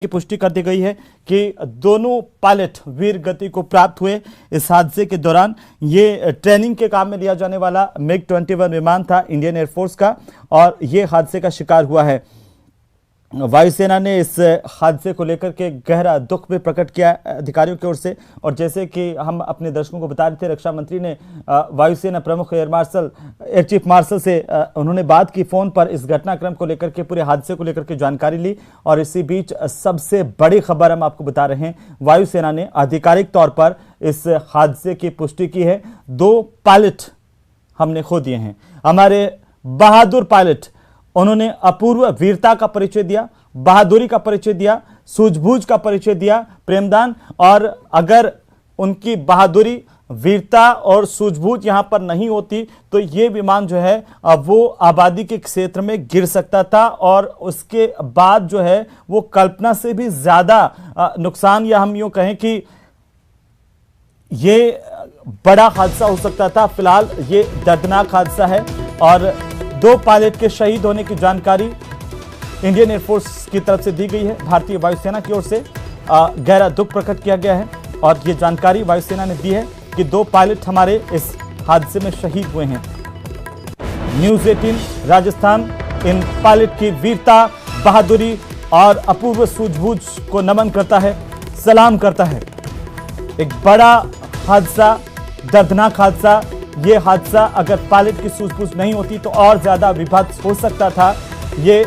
की पुष्टि कर दी गई है कि दोनों पायलट वीर गति को प्राप्त हुए। इस हादसे के दौरान ये ट्रेनिंग के काम में लिया जाने वाला MiG-21 विमान था इंडियन एयरफोर्स का, और ये हादसे का शिकार हुआ है। वायुसेना ने इस हादसे को लेकर के गहरा दुख भी प्रकट किया अधिकारियों की ओर से। और जैसे कि हम अपने दर्शकों को बता रहे थे, रक्षा मंत्री ने वायुसेना प्रमुख एयर चीफ मार्शल से उन्होंने बात की फोन पर इस घटनाक्रम को लेकर के, पूरे हादसे को लेकर के जानकारी ली। और इसी बीच सबसे बड़ी खबर हम आपको बता रहे हैं, वायुसेना ने आधिकारिक तौर पर इस हादसे की पुष्टि की है। 2 पायलट हमने खो दिए हैं। हमारे बहादुर पायलट, उन्होंने अपूर्व वीरता का परिचय दिया, बहादुरी का परिचय दिया, सूझबूझ का परिचय दिया प्रेमदान। और अगर उनकी बहादुरी, वीरता और सूझबूझ यहां पर नहीं होती तो ये विमान जो है वो आबादी के क्षेत्र में गिर सकता था, और उसके बाद जो है वो कल्पना से भी ज्यादा नुकसान, या हम यूं कहें कि ये बड़ा हादसा हो सकता था। फिलहाल ये दर्दनाक हादसा है और 2 पायलट के शहीद होने की जानकारी इंडियन एयरफोर्स की तरफ से दी गई है। भारतीय वायुसेना की ओर से गहरा दुख प्रकट किया गया है और ये जानकारी वायुसेना ने दी है कि 2 पायलट हमारे इस हादसे में शहीद हुए हैं। न्यूज़ 18 राजस्थान इन पायलट की वीरता, बहादुरी और अपूर्व सूझबूझ को नमन करता है, सलाम करता है। एक बड़ा हादसा, दर्दनाक हादसा। ये हादसा अगर पायलट की सूझबूझ नहीं होती तो और ज्यादा विभत्स हो सकता था। ये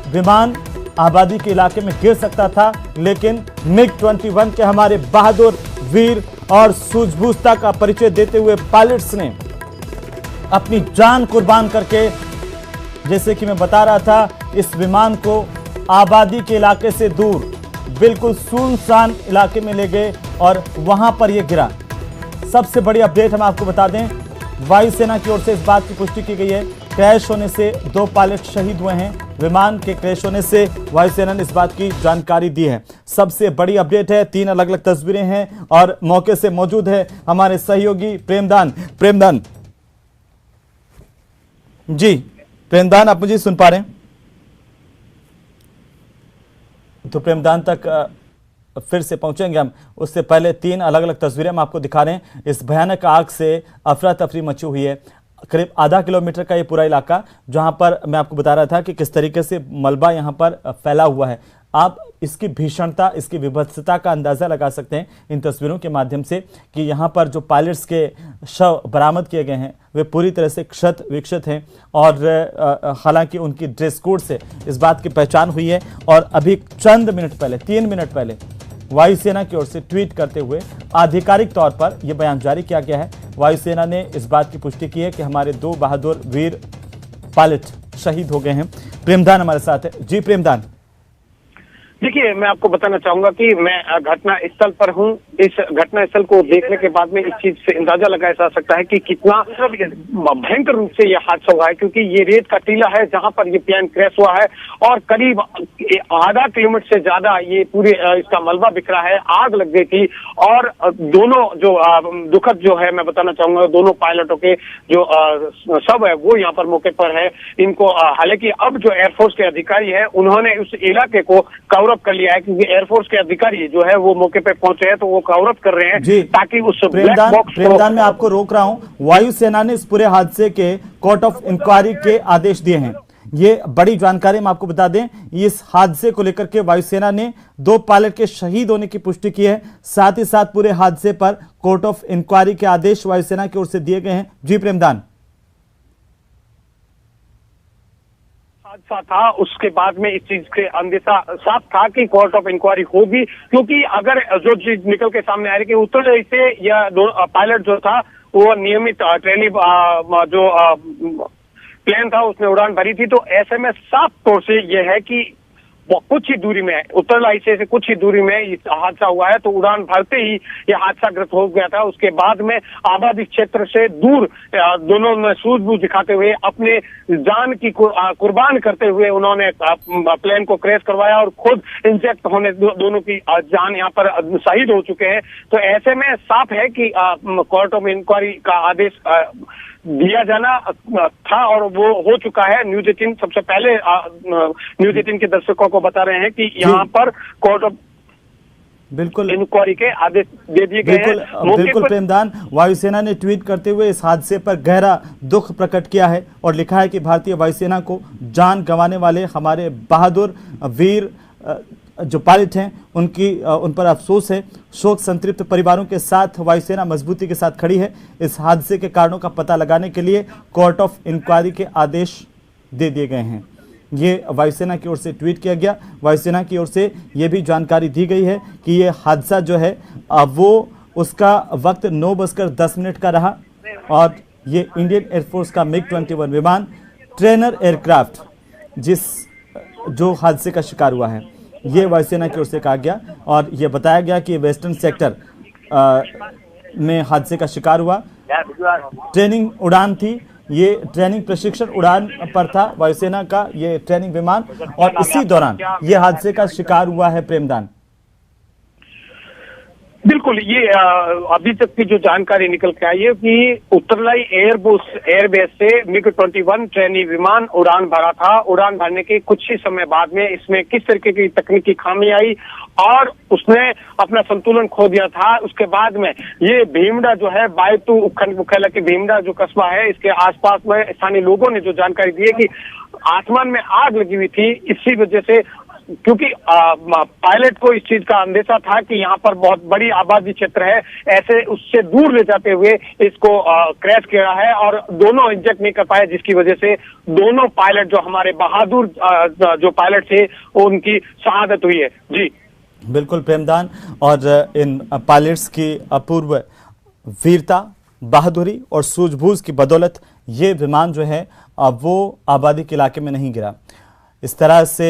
विमान आबादी के इलाके में गिर सकता था, लेकिन MiG-21 के हमारे बहादुर, वीर और सूझबूझता का परिचय देते हुए पायलट्स ने अपनी जान कुर्बान करके, जैसे कि मैं बता रहा था, इस विमान को आबादी के इलाके से दूर बिल्कुल सुनसान इलाके में ले गए और वहां पर यह गिरा। सबसे बड़ी अपडेट हम आपको बता दें, वायुसेना की ओर से इस बात की पुष्टि की गई है, क्रैश होने से 2 पायलट शहीद हुए हैं। विमान के क्रैश होने से वायुसेना ने इस बात की जानकारी दी है। सबसे बड़ी अपडेट है, 3 अलग अलग तस्वीरें हैं और मौके से मौजूद है हमारे सहयोगी प्रेमदान जी। प्रेमदान, आप मुझे सुन पा रहे हैं? तो प्रेमदान तक फिर से पहुंचेंगे हम, उससे पहले 3 अलग अलग तस्वीरें हम आपको दिखा रहे हैं। इस भयानक आग से अफरा तफरी मची हुई है। करीब आधा किलोमीटर का ये पूरा इलाका, जहां पर मैं आपको बता रहा था कि किस तरीके से मलबा यहां पर फैला हुआ है। आप इसकी भीषणता, इसकी विभत्सता का अंदाजा लगा सकते हैं इन तस्वीरों के माध्यम से कि यहाँ पर जो पायलट्स के शव बरामद किए गए हैं वे पूरी तरह से क्षत विक्षत हैं। और हालांकि उनकी ड्रेस कोड से इस बात की पहचान हुई है। और अभी चंद मिनट पहले, 3 मिनट पहले, वायुसेना की ओर से ट्वीट करते हुए आधिकारिक तौर पर यह बयान जारी किया गया है। वायुसेना ने इस बात की पुष्टि की है कि हमारे 2 बहादुर वीर पायलट शहीद हो गए हैं। प्रेमदान हमारे साथ है। जी प्रेमदान। देखिए, मैं आपको बताना चाहूंगा कि मैं घटना स्थल पर हूं। इस घटना स्थल को देखने के बाद में इस चीज से अंदाजा लगाया जा सकता है कि कितना भयंकर रूप से यह हादसा हुआ है, क्योंकि ये रेत का टीला है जहां पर ये प्लेन क्रैश हुआ है और करीब आधा किलोमीटर से ज्यादा ये पूरे इसका मलबा बिखरा है। आग लग गई थी और दोनों जो दुखद जो है, मैं बताना चाहूंगा, दोनों पायलटों के जो शव है वो यहाँ पर मौके पर है। इनको हालांकि अब जो एयरफोर्स के अधिकारी है उन्होंने उस इलाके को कवर अप कर लिया है, क्योंकि एयरफोर्स के अधिकारी जो है वो मौके पे पहुंचे हैं, तो वो कवर अप कर रहे हैं ताकि उस ब्लैक बॉक्स। प्रेमदान, मैं आपको रोक रहा हूं। वायुसेना ने इस पूरे हादसे के कोर्ट ऑफ इंक्वायरी के आदेश दिए हैं। ये बड़ी जानकारी हम आपको बता दें। इस हादसे को लेकर के वायुसेना ने 2 पायलट के शहीद होने की पुष्टि की है। साथ ही साथ पूरे हादसे पर कोर्ट ऑफ इंक्वायरी के आदेश वायुसेना की ओर से दिए गए हैं। जी प्रेमदान। हादसा था, उसके बाद में इस चीज के अंदेशा साफ था कि कोर्ट ऑफ इंक्वायरी होगी, क्योंकि अगर जो चीज निकल के सामने आ रही है कि उत्तर से यह पायलट जो था वो नियमित ट्रेनिंग जो प्लेन था उसने उड़ान भरी थी। तो ऐसे में साफ तौर से यह है कि कुछ ही दूरी में, उत्तर हिस्से से कुछ ही दूरी में हादसा हुआ है। तो उड़ान भरते ही यह हादसाग्रस्त हो गया था। उसके बाद में आबादी क्षेत्र से दूर दोनों ने सूझबूझ दिखाते हुए अपने जान की कुर्बान करते हुए उन्होंने प्लेन को क्रैश करवाया और खुद इंजेक्ट होने दोनों की जान यहाँ पर शहीद हो चुके हैं। तो ऐसे में साफ है कि कोर्ट ऑफ इंक्वायरी का आदेश दिया जाना था और वो हो चुका है। न्यूज़ 18 सबसे पहले न्यूज़ 18 के दर्शकों को को बता रहे हैं कि यहाँ पर कोर्ट ऑफ बिल्कुल इंक्वायरी के आदेश दे दिए गए हैं। बिल्कुल प्रेमदान, वायुसेना ने ट्वीट करते हुए इस हादसे पर गहरा दुख प्रकट किया है और लिखा है कि भारतीय वायुसेना को जान गंवाने वाले हमारे बहादुर वीर जो पायलट हैं उन पर अफसोस है। शोक संतृप्त परिवारों के साथ वायुसेना मजबूती के साथ खड़ी है। इस हादसे के कारणों का पता लगाने के लिए कोर्ट ऑफ इंक्वायरी के आदेश दे दिए गए हैं। ये वायुसेना की ओर से ट्वीट किया गया। वायुसेना की ओर से ये भी जानकारी दी गई है कि ये हादसा जो है वो उसका वक्त 9:10 का रहा और ये इंडियन एयरफोर्स का MiG-21 विमान ट्रेनर एयरक्राफ्ट जो हादसे का शिकार हुआ है, ये वायुसेना की ओर से कहा गया और ये बताया गया कि वेस्टर्न सेक्टर में हादसे का शिकार हुआ। ट्रेनिंग उड़ान थी, ये ट्रेनिंग प्रशिक्षण उड़ान पर था वायुसेना का ये ट्रेनिंग विमान और इसी दौरान ये हादसे का शिकार हुआ है। प्रेमदान, बिल्कुल, ये अभी तक की जो जानकारी निकल के आई है कि उत्तरलाई एयरबेस से MiG-21 ट्रेनिंग विमान उड़ान भरा था। उड़ान भरने के कुछ ही समय बाद में इसमें किस तरीके की तकनीकी खामी आई और उसने अपना संतुलन खो दिया था। उसके बाद में ये भीमडा जो है, बायतू उपखंड मुख्यालय के भीमडा जो कस्बा है, इसके आसपास में स्थानीय लोगों ने जो जानकारी दी है कि आसमान में आग लगी हुई थी। इसी वजह से, क्योंकि पायलट को इस चीज का अंदेशा था कि यहाँ पर बहुत बड़ी आबादी क्षेत्र है, ऐसे उससे दूर ले जाते हुए इसको क्रैश किया है और दोनों इंजेक्ट नहीं कर पाए, जिसकी वजह से दोनों पायलट जो हमारे बहादुर जो पायलट थे उनकी शहादत हुई है। जी बिल्कुल प्रेमदान, और इन पायलट्स की अपूर्व वीरता, बहादुरी और सूझबूझ की बदौलत ये विमान जो है वो आबादी के इलाके में नहीं गिरा। इस तरह से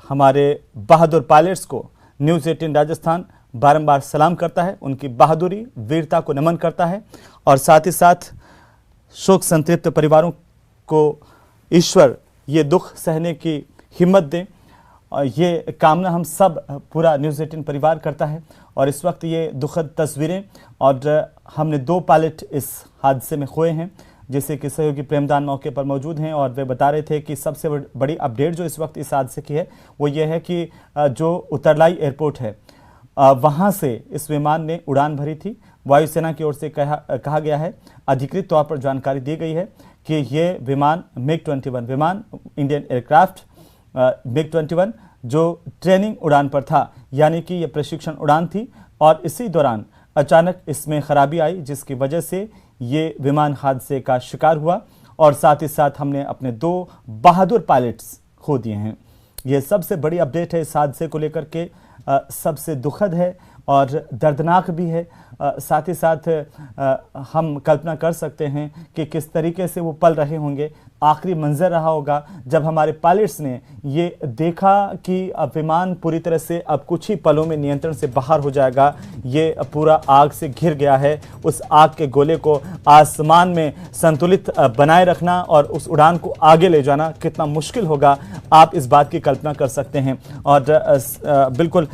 हमारे बहादुर पायलट्स को न्यूज़ 18 राजस्थान बारंबार सलाम करता है, उनकी बहादुरी वीरता को नमन करता है और साथ ही साथ शोक संतृप्त परिवारों को ईश्वर ये दुख सहने की हिम्मत दें। ये कामना हम सब पूरा न्यूज़ 18 परिवार करता है और इस वक्त ये दुखद तस्वीरें, और हमने 2 पायलट इस हादसे में खोए हैं, जैसे कि सहयोगी प्रेमदान मौके पर मौजूद हैं और वे बता रहे थे कि सबसे बड़ी अपडेट जो इस वक्त इस हादसे की है वो ये है कि जो उत्तरलाई एयरपोर्ट है वहाँ से इस विमान ने उड़ान भरी थी। वायुसेना की ओर से कहा गया है, अधिकृत तौर पर जानकारी दी गई है कि ये विमान MiG-21 विमान इंडियन एयरक्राफ्ट MiG-21 जो ट्रेनिंग उड़ान पर था, यानी कि ये प्रशिक्षण उड़ान थी और इसी दौरान अचानक इसमें खराबी आई जिसकी वजह से ये विमान हादसे का शिकार हुआ और साथ ही साथ हमने अपने 2 बहादुर पायलट्स खो दिए हैं। ये सबसे बड़ी अपडेट है इस हादसे को लेकर के, सबसे दुखद है और दर्दनाक भी है। साथ ही साथ हम कल्पना कर सकते हैं कि किस तरीके से वो पल रहे होंगे, आखिरी मंजर रहा होगा जब हमारे पायलट्स ने ये देखा कि अब विमान पूरी तरह से अब कुछ ही पलों में नियंत्रण से बाहर हो जाएगा, ये पूरा आग से घिर गया है। उस आग के गोले को आसमान में संतुलित बनाए रखना और उस उड़ान को आगे ले जाना कितना मुश्किल होगा, आप इस बात की कल्पना कर सकते हैं। और बिल्कुल